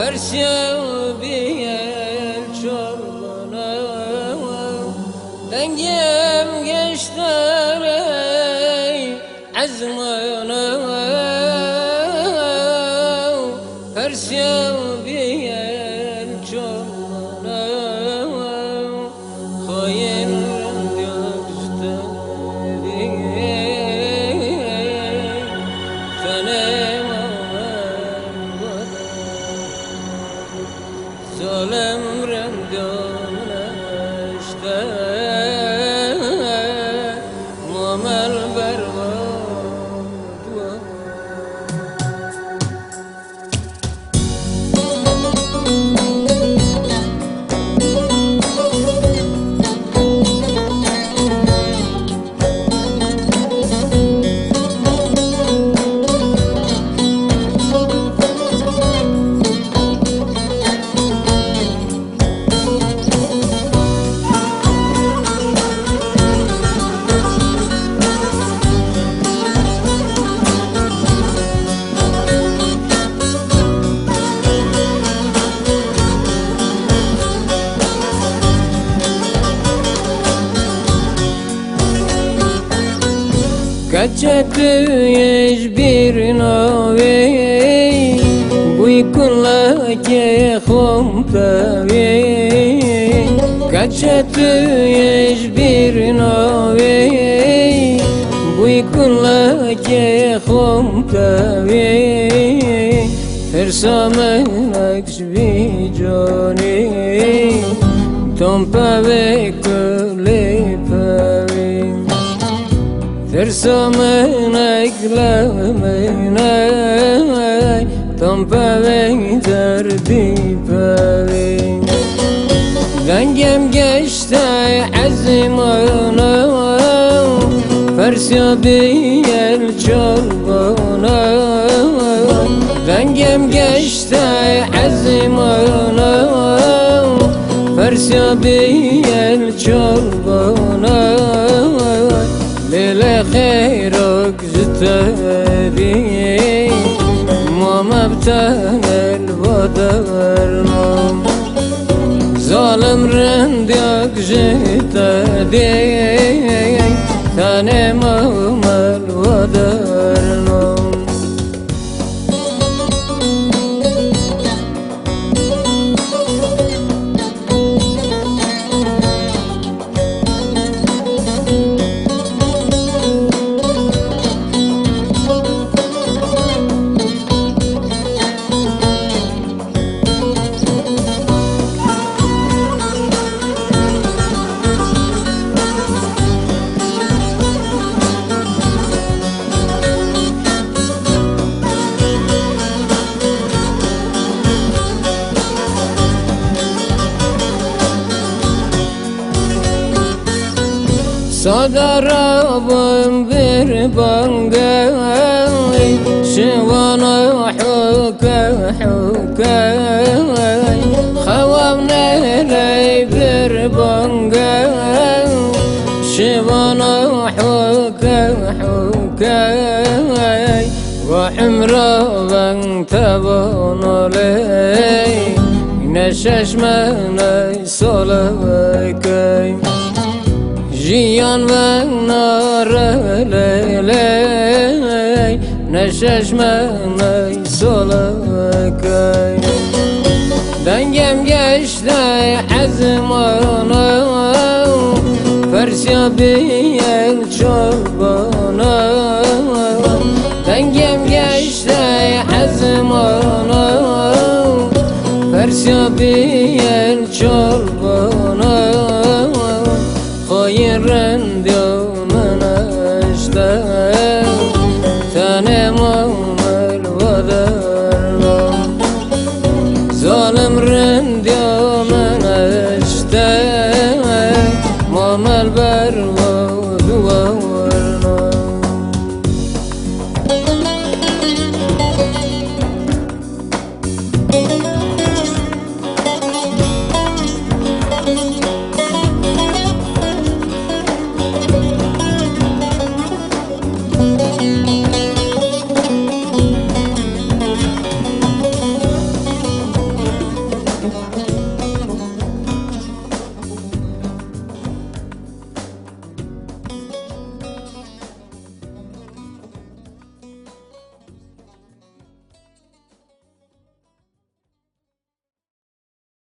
Persiya bir el çorbana dengem geçler ey azmana Persiya bir el çorbana hayır gözleri fenem Zalem rendana işte muamel berbat Kaçatıyız bir navi bu yıkınlake humpavi Kaçatıyız bir navi bu yıkınlake humpavi Tersamen akşvi cani tompave kulipavi Tersamen eklemene tompave derdi pavi Dengem geçti azimana Persiya bir el çorbana Dengem geçti azimana Persiya bir el çorbana Lele khayrak zitari Ma mebten el vadarnam Zalim rendiyak zitari Tanemam el vadarnam Sadarabım bir bangay Şivana huka hukay Havam nerey bir bangay Şivana huka hukay Ve himra ben tabanalay Neşeşmenay solakay Jiyan ve nareley Neşeşmeney solakay Dengem geçti azmana Persiya bir el çorbana Dengem geçti azmana Persiya bir el çorbana Hayırın diyomuna işte Tanemam el vadarnam Zalim rendiyomuna işte Mamel bervadu varnam var.